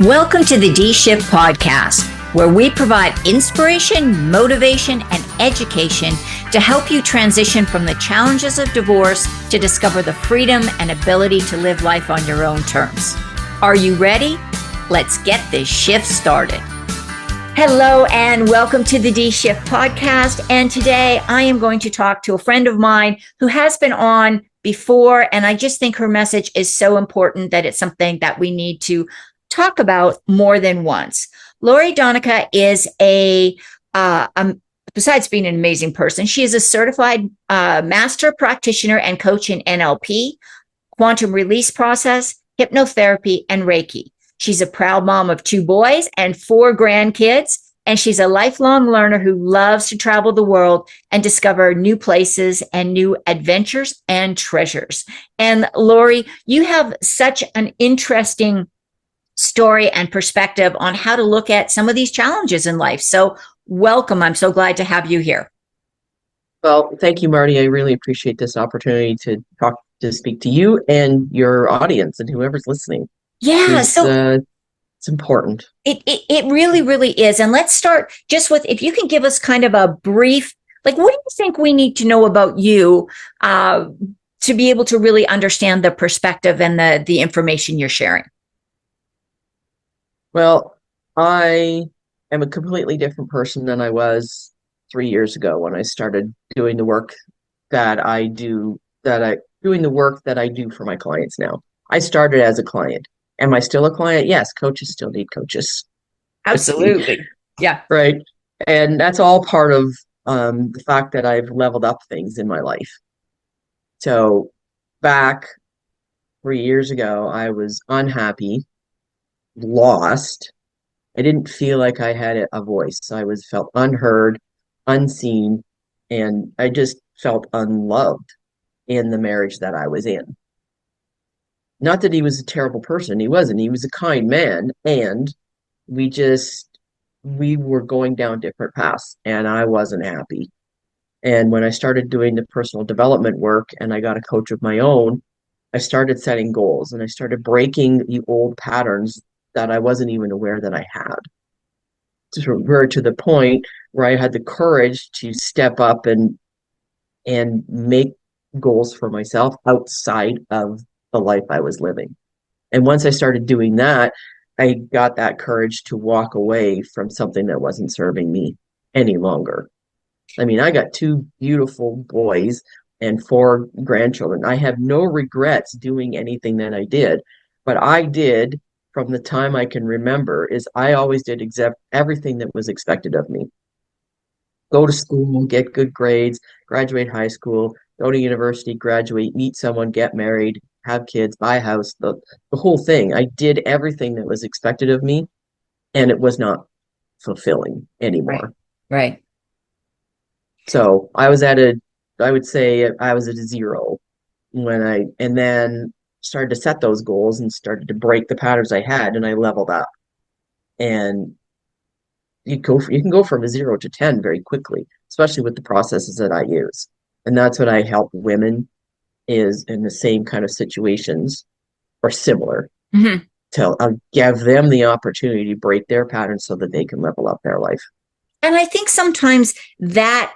Welcome to the D-Shift podcast, where we provide inspiration, motivation, and education to help you transition from the challenges of divorce to discover the freedom and ability to live life on your own terms. Are you ready? Let's get this shift started. Hello and welcome to the D-Shift podcast. And today I am going to talk to a friend of mine who has been on before, and I just think her message is so important that it's something that we need to talk about more than once. Lori Danecke is besides being an amazing person, she is a certified master practitioner and coach in NLP, quantum release process, hypnotherapy, and Reiki. She's a proud mom of 2 boys and 4 grandkids, and she's a lifelong learner who loves to travel the world and discover new places and new adventures and treasures. And Lori, you have such an interesting story and perspective on how to look at some of these challenges in life. So welcome. I'm so glad to have you here. Well, thank you, Mardi. I really appreciate this opportunity to speak to you and your audience and whoever's listening. Yeah, It's important. It really, really is. And let's start just with, if you can give us kind of a brief, like, what do you think we need to know about you to be able to really understand the perspective and the information you're sharing? Well, I am a completely different person than I was 3 years ago when I started doing the work that I do, doing the work that I do for my clients now. I started as a client. Am I still a client? Yes, coaches still need coaches. Absolutely. Yeah. Right. And that's all part of the fact that I've leveled up things in my life. So back 3 years ago, I was unhappy, lost. I didn't feel like I had a voice. Felt unheard, unseen, and I just felt unloved in the marriage that I was in. Not that he was a terrible person. He wasn't. He was a kind man, and we were going down different paths, and I wasn't happy. And when I started doing the personal development work and I got a coach of my own, I started setting goals and I started breaking the old patterns that I wasn't even aware that I had. To the point where I had the courage to step up and make goals for myself outside of the life I was living. And once I started doing that, I got that courage to walk away from something that wasn't serving me any longer. I mean, I got 2 beautiful boys and 4 grandchildren. I have no regrets doing anything that I did, but I did from the time I can remember is I always did everything that was expected of me. Go to school, get good grades, graduate high school, go to university, graduate, meet someone, get married, have kids, buy a house, the whole thing. I did everything that was expected of me, and it was not fulfilling anymore. Right. So I would say I was at a 0 and then started to set those goals and started to break the patterns I had, and I leveled up. And you can go from a 0 to 10 very quickly, especially with the processes that I use. And that's what I help women is in the same kind of situations or similar to give them the opportunity to break their patterns so that they can level up their life. And I think sometimes that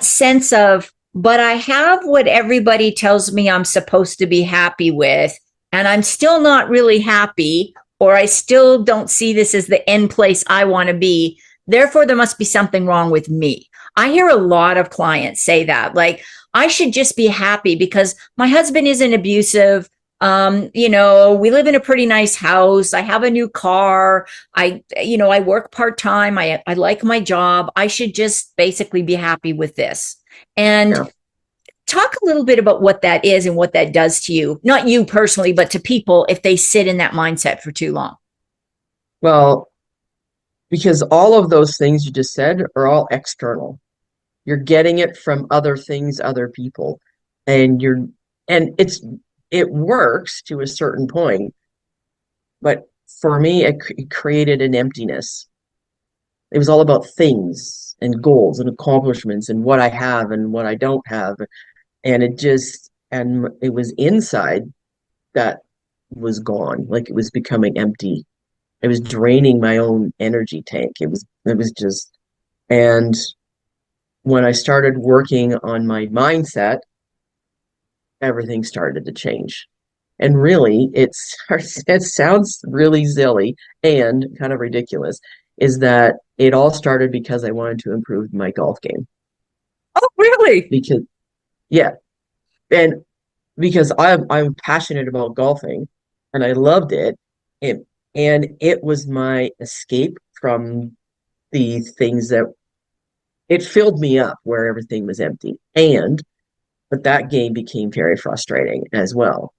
sense of, but I have what everybody tells me I'm supposed to be happy with, and I'm still not really happy, or I still don't see this as the end place I want to be. Therefore, there must be something wrong with me. I hear a lot of clients say that, like, I should just be happy because my husband isn't abusive. We live in a pretty nice house. I have a new car. I work part-time. I like my job. I should just basically be happy with this. And talk a little bit about what that is and what that does to you, not you personally, but to people if they sit in that mindset for too long. Well, because all of those things you just said are all external. You're getting it from other things, other people, and it works to a certain point. But for me, it created an emptiness. It was all about things and goals and accomplishments and what I have and what I don't have. And it was inside that was gone, like it was becoming empty. it was draining my own energy tank. It was just, and when I started working on my mindset, everything started to change. And really, it sounds really silly and kind of ridiculous, is that it all started because I wanted to improve my golf game. Oh, really? Because yeah, and because I'm passionate about golfing and I loved it, it and it was my escape from the things that it filled me up where everything was empty. And but that game became very frustrating as well.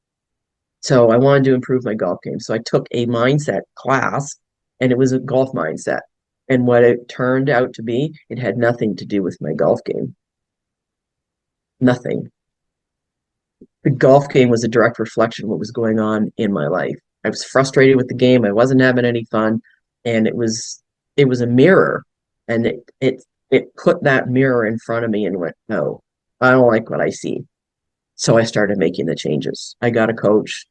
So I wanted to improve my golf game. So I took a mindset class and it was a golf mindset. And what it turned out to be, it had nothing to do with my golf game. Nothing. The golf game was a direct reflection of what was going on in my life. I was frustrated with the game. I wasn't having any fun. And it was a mirror. And it put that mirror in front of me and went, no, I don't like what I see. So I started making the changes. I got a coach,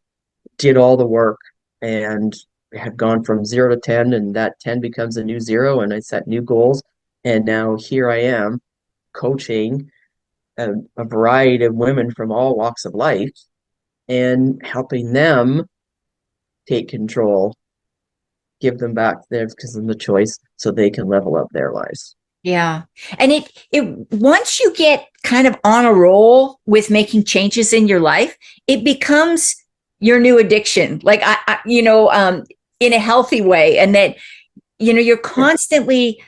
did all the work, and have gone from 0 to 10, and that 10 becomes a new zero, and I set new goals. And now here I am coaching a variety of women from all walks of life and helping them take control, give them back theirs because of the choice so they can level up their lives. Yeah. And it once you get kind of on a roll with making changes in your life, it becomes your new addiction. Like in a healthy way. And that, you're constantly,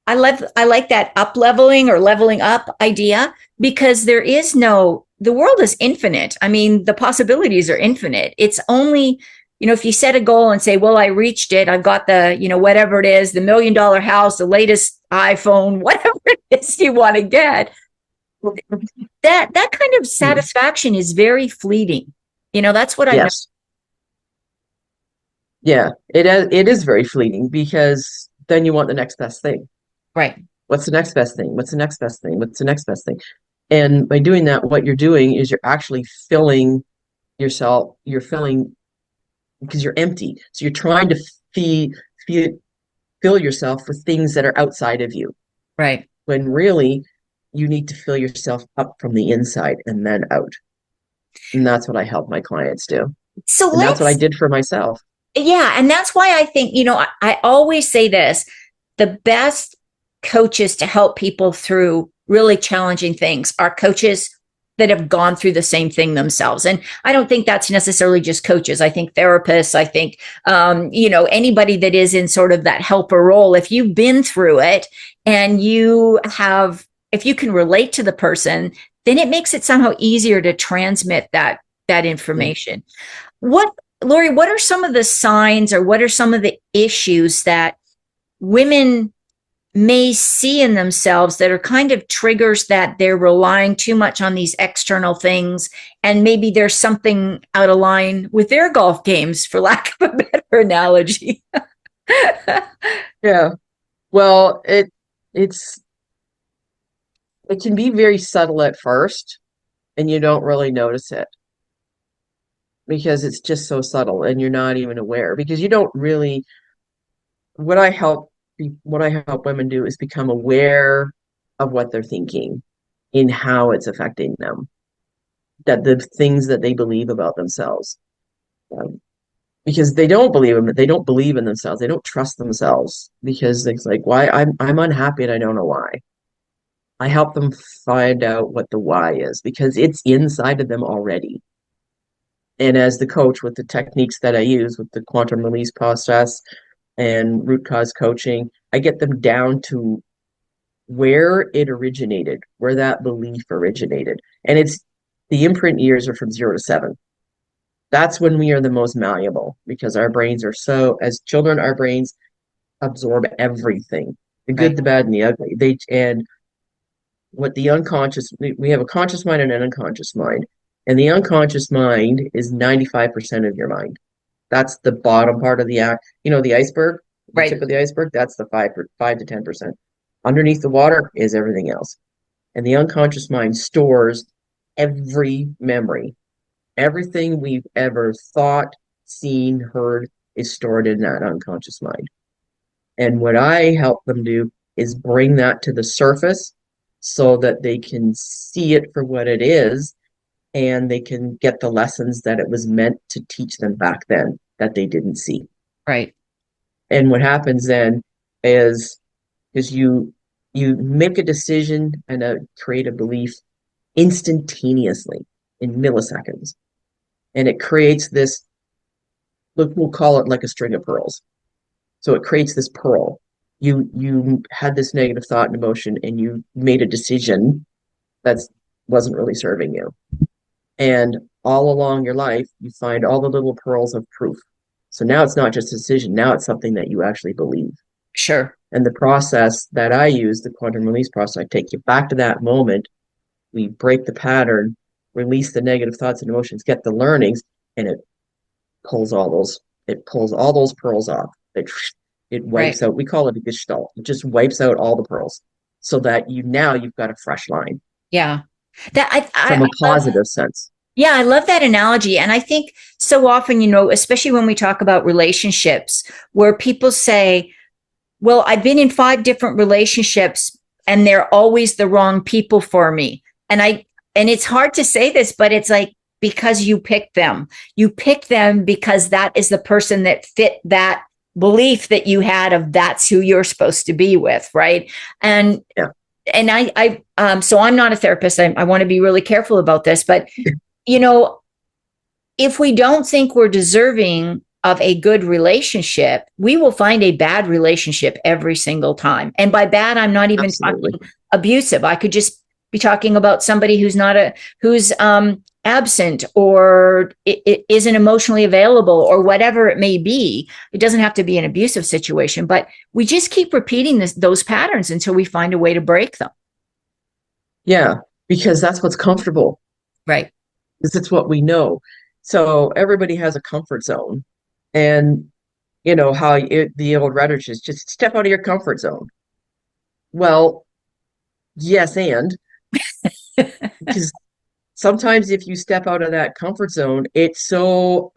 I like that up leveling or leveling up idea, because the world is infinite. I mean, the possibilities are infinite. It's only, if you set a goal and say, well, I reached it, I've got the, whatever it is, the $1 million house, the latest iPhone, whatever it is you want to get, that kind of satisfaction is very fleeting. That's what I know. Yes. Yeah, it is very fleeting because then you want the next best thing. Right. What's the next best thing? What's the next best thing? What's the next best thing? And by doing that, what you're doing is you're actually filling yourself, you're filling because you're empty. So you're trying to feed, fill yourself with things that are outside of you. Right. When really you need to fill yourself up from the inside and then out. And that's what I help my clients do. So And that's what I did for myself. Yeah. And that's why I think, I always say this, the best coaches to help people through really challenging things are coaches that have gone through the same thing themselves. And I don't think that's necessarily just coaches. I think therapists, I think, anybody that is in sort of that helper role, if you've been through it and if you can relate to the person, then it makes it somehow easier to transmit that information. Lori, what are some of the signs or what are some of the issues that women may see in themselves that are kind of triggers that they're relying too much on these external things, and maybe there's something out of line with their golf games, for lack of a better analogy? Yeah. Well, it can be very subtle at first and you don't really notice it because it's just so subtle and you're not even aware because you don't really what I help women do is become aware of what they're thinking in how it's affecting them, that the things that they believe about themselves, because they don't believe in themselves, they don't trust themselves because it's like why I'm unhappy and I don't know why. I help them find out what the why is because it's inside of them already. And as the coach with the techniques that I use with the quantum release process and root cause coaching, I get them down to where it originated, where that belief originated. And it's the imprint years are from 0 to 7. That's when we are the most malleable because our brains are as children, our brains absorb everything, the good, Right. the bad, and the ugly. And what the unconscious, we have a conscious mind and an unconscious mind. And the unconscious mind is 95% of your mind. That's the bottom part of the the iceberg, the Right. tip of the iceberg. That's the 5 to 10%. Underneath the water is everything else. And the unconscious mind stores every memory, everything we've ever thought, seen, heard. is stored in that unconscious mind. And what I help them do is bring that to the surface so that they can see it for what it is, and they can get the lessons that it was meant to teach them back then that they didn't see. Right. And what happens then is you make a decision and create a belief instantaneously in milliseconds. And it creates this, look, we'll call it like a string of pearls. So it creates this pearl. You had this negative thought and emotion, and you made a decision that wasn't really serving you. And all along your life, you find all the little pearls of proof. So now it's not just a decision. Now it's something that you actually believe. Sure. And the process that I use, the quantum release process, I take you back to that moment. We break the pattern, release the negative thoughts and emotions, get the learnings, and it pulls all those pearls off. It wipes out, we call it a gestalt. It just wipes out all the pearls so that you've got a fresh line. Yeah. That from a positive sense. Yeah, I love that analogy. And I think so often, especially when we talk about relationships, where people say, well, I've been in 5 different relationships and they're always the wrong people for me. And it's hard to say this, but it's like, because you picked them. You picked them because that is the person that fit that belief that you had of that's who you're supposed to be with, right? And yeah. And so I'm not a therapist. I want to be really careful about this, but if we don't think we're deserving of a good relationship, we will find a bad relationship every single time. And by bad, I'm not even Absolutely. talking abusive. I could just be talking about somebody who's absent or it isn't emotionally available or whatever it may be. It doesn't have to be an abusive situation, but we just keep repeating those patterns until we find a way to break them. Yeah, because that's what's comfortable. Right. Because it's what we know. So everybody has a comfort zone. And how the old rhetoric is just step out of your comfort zone. Well, yes, and because sometimes if you step out of that comfort zone, it's so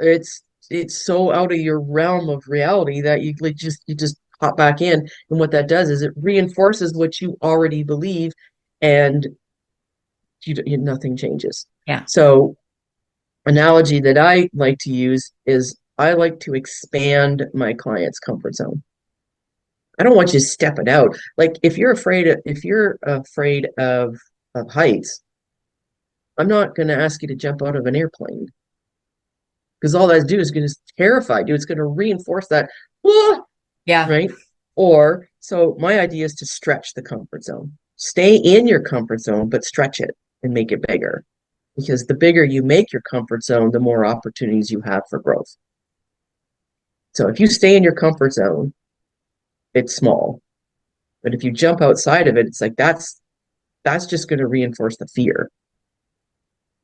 out of your realm of reality that you just hop back in. And what that does is it reinforces what you already believe, and nothing changes. Yeah. So analogy that I like to use is I like to expand my client's comfort zone. I don't want you stepping out. Like if you're afraid of heights, I'm not going to ask you to jump out of an airplane, because all that's do is going to terrify you. It's going to reinforce that. Yeah. Right. So my idea is to stretch the comfort zone. Stay in your comfort zone, but stretch it and make it bigger. Because the bigger you make your comfort zone, the more opportunities you have for growth. So if you stay in your comfort zone, it's small. But if you jump outside of it, it's like that's just going to reinforce the fear.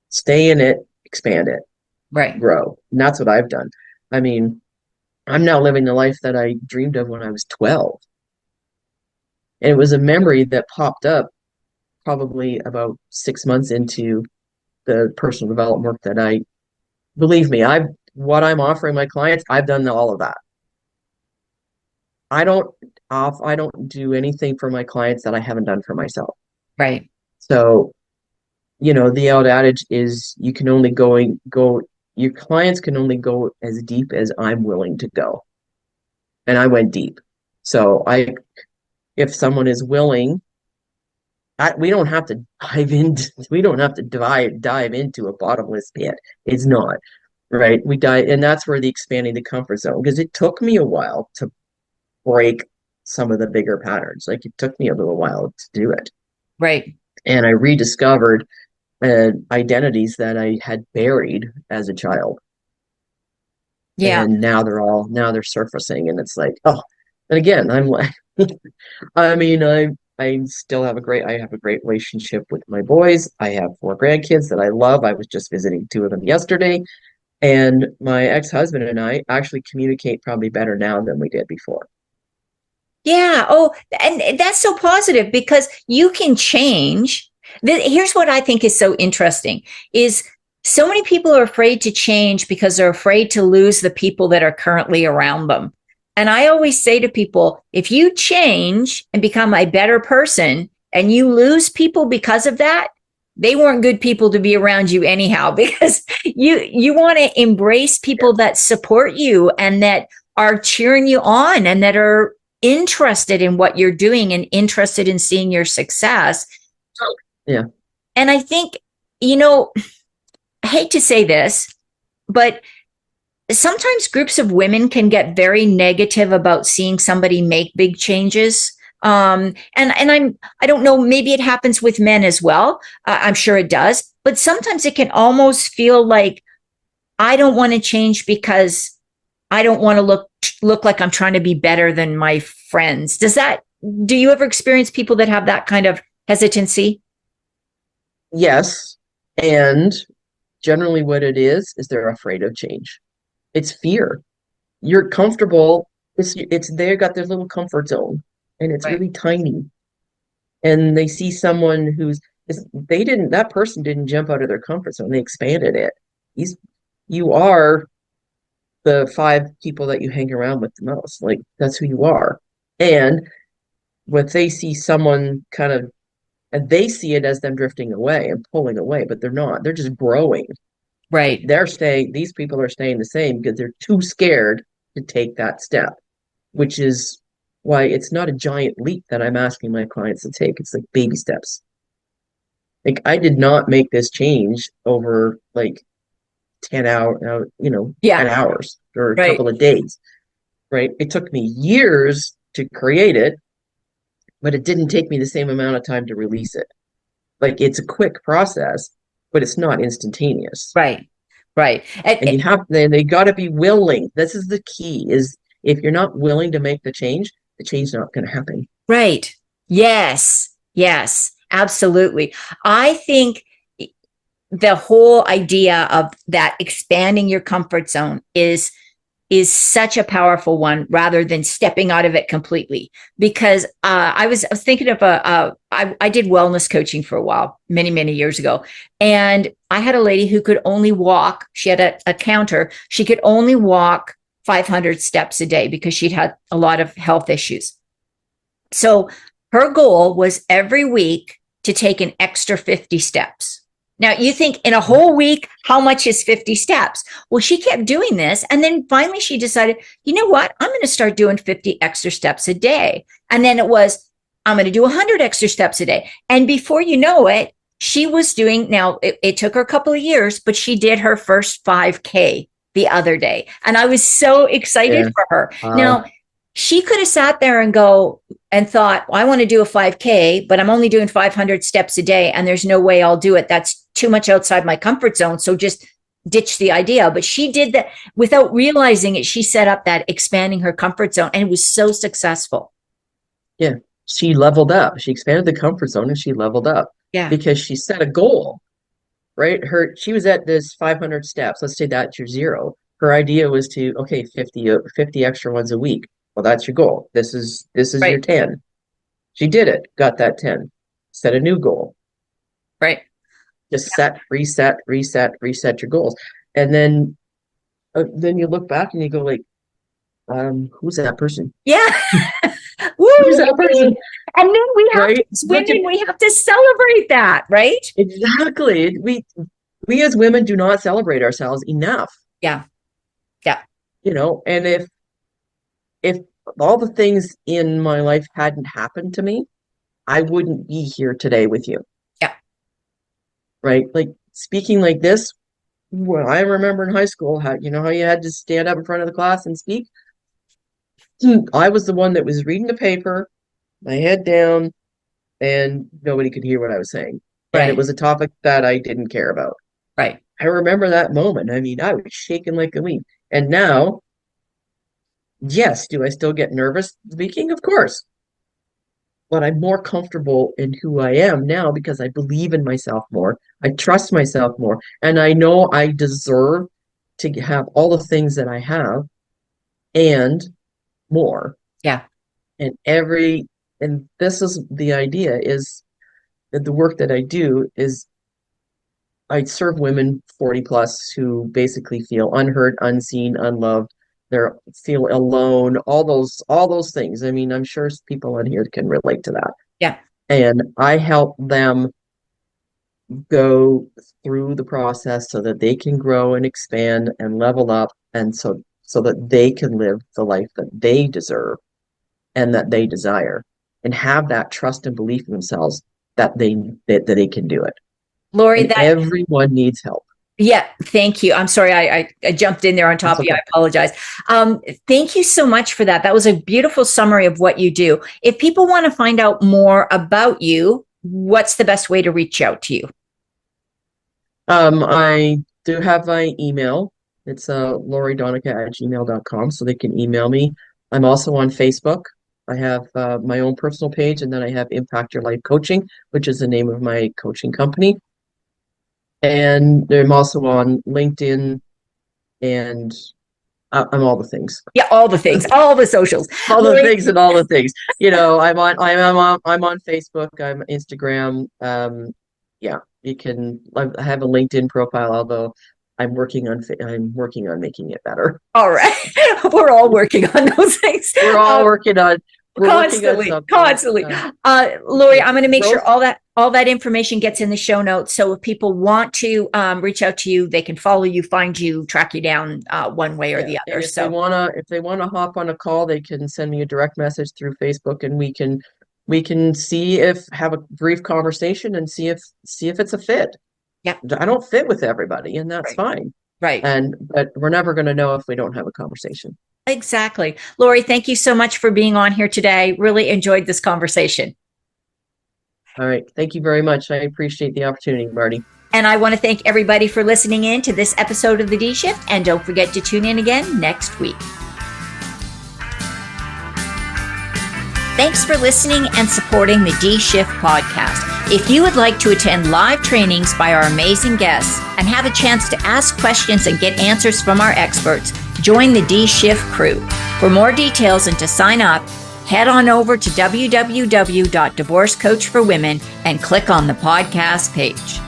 Stay in it, expand it, right, grow. And that's what I've done. I mean, I'm now living the life that I dreamed of when I was 12. And it was a memory that popped up probably about 6 months into the personal development work that believe me, what I'm offering my clients, I've done all of that. I don't do anything for my clients that I haven't done for myself. Right. So, the old adage is you can only go, your clients can only go as deep as I'm willing to go. And I went deep. So if someone is willing, we don't have to dive into a bottomless pit. It's not, right? We dive, and that's where the expanding the comfort zone, because it took me a while to break some of the bigger patterns. Like it took me a little while to do it. Right. And I rediscovered identities that I had buried as a child. Yeah. And now they're surfacing, and it's like, oh, and again, I'm like, I mean, I still have a great relationship with my boys. I have 4 grandkids that I love. I was just visiting 2 of them yesterday. And my ex-husband and I actually communicate probably better now than we did before. Yeah. Oh, and that's so positive, because you can change. Here's what I think is so interesting is So many people are afraid to change because they're afraid to lose the people that are currently around them. And I always say to people, if you change and become a better person and you lose people because of that, they weren't good people to be around you anyhow, because you want to embrace people that support you and that are cheering you on and that are interested in what you're doing and interested in seeing your success. Yeah. And I think, you know, I hate to say this, but sometimes groups of women can get very negative about seeing somebody make big changes. And I don't know, maybe it happens with men as well. I'm sure it does, but sometimes it can almost feel like I don't want to change because I don't want to look like I'm trying to be better than my friends. Do you ever experience people that have that kind of hesitancy? Yes. And generally what it is they're afraid of change. It's fear. You're comfortable. It's they got their little comfort zone and it's Right. really tiny. And they see someone that person didn't jump out of their comfort zone. They expanded it. He's, you are the five people that you hang around with the most. Like that's who you are. And what they see someone kind of, and they see it as them drifting away and pulling away, but they're not. They're just growing. Right. These people are staying the same because they're too scared to take that step, which is why it's not a giant leap that I'm asking my clients to take. It's like baby steps. Like I did not make this change over like 10 Yeah. hours or a Right. couple of days, right? It took me years to create it, but it didn't take me the same amount of time to release it. Like it's a quick process, but it's not instantaneous. Right. Right. And they got to be willing. This is the key is if you're not willing to make the change is not going to happen. Right. Yes. Yes. Absolutely. I think the whole idea of that expanding your comfort zone is such a powerful one rather than stepping out of it completely. Because I was thinking of I did wellness coaching for a while, many, many years ago. And I had a lady who could only walk, she had a counter, she could only walk 500 steps a day because she'd had a lot of health issues. So her goal was every week to take an extra 50 steps. Now, you think in a whole week, how much is 50 steps? Well, she kept doing this. And then finally she decided, you know what? I'm going to start doing 50 extra steps a day. And then it was, I'm going to do 100 extra steps a day. And before you know it, she was doing, now it took her a couple of years, but she did her first 5K the other day. And I was so excited Yeah. for her. Wow. Now, she could have sat there and thought, well, I want to do a 5K, but I'm only doing 500 steps a day and there's no way I'll do it. That's too much outside my comfort zone. So just ditch the idea. But she did that without realizing it. She set up that expanding her comfort zone and it was so successful. Yeah. She leveled up. She expanded the comfort zone and she leveled up Yeah. because she set a goal, right? She was at this 500 steps. Let's say that's your zero. Her idea was to, okay, 50 extra ones a week. Well, that's your goal. This is your Right. 10. She did it, got that 10. Set a new goal. Right. Just set, reset your goals. And then you look back and you go like, who's that person? Yeah. Who's Woo! that person? And then we have to, Right? as women, we have to celebrate that, right? Exactly. We as women do not celebrate ourselves enough, Yeah. Yeah. and if all the things in my life hadn't happened to me, I wouldn't be here today with you. Yeah. Right? Like speaking like this, well, I remember in high school how you had to stand up in front of the class and speak. I was the one that was reading the paper, my head down, and nobody could hear what I was saying. And it Right. was a topic that I didn't care about. Right. I remember that moment. I mean, I was shaking like a leaf. And now, yes, do I still get nervous speaking? Of course. But I'm more comfortable in who I am now because I believe in myself more. I trust myself more. And I know I deserve to have all the things that I have and more. Yeah. And this is the idea is that the work that I do is I serve women 40 plus who basically feel unheard, unseen, unloved. They feel alone, all those things. I mean, I'm sure people on here can relate to that. Yeah. And I help them go through the process so that they can grow and expand and level up, and so that they can live the life that they deserve and that they desire, and have that trust and belief in themselves that they can do it. Lori, And everyone needs help. yeah, thank you. I'm sorry, I jumped in there on top That's of you. okay. I apologize. Thank you so much for that. That was a beautiful summary of what you do. If people want to find out more about you, what's the best way to reach out to you? I do have my email. It's Lori Danecke at gmail.com, so they can email me. I'm also on Facebook. I have my own personal page, and then I have Impact Your Life Coaching, which is the name of my coaching company. And I'm also on LinkedIn, and I'm all the things. Yeah, all the things, all the socials. All the Lori, things and all the things. You know, I'm on Facebook, I'm Instagram. Yeah, you can. I have a LinkedIn profile, although I'm working on making it better. all right. We're all working on those things. We're all working on something. Constantly. Lori, I'm going to make Growth. sure all that information gets in the show notes. So if people want to reach out to you, they can follow you, find you, track you down one way or the other. If they wanna hop on a call, they can send me a direct message through Facebook, and we can have a brief conversation and see if it's a fit. Yeah. I don't fit with everybody, and that's fine. Right. But we're never going to know if we don't have a conversation. Exactly. Lori, thank you so much for being on here today. Really enjoyed this conversation. All right. Thank you very much. I appreciate the opportunity, Marty. And I want to thank everybody for listening in to this episode of The D Shift. And don't forget to tune in again next week. Thanks for listening and supporting the D Shift podcast. If you would like to attend live trainings by our amazing guests and have a chance to ask questions and get answers from our experts, join the D Shift crew. For more details and to sign up, head on over to www.divorcecoachforwomen and click on the podcast page.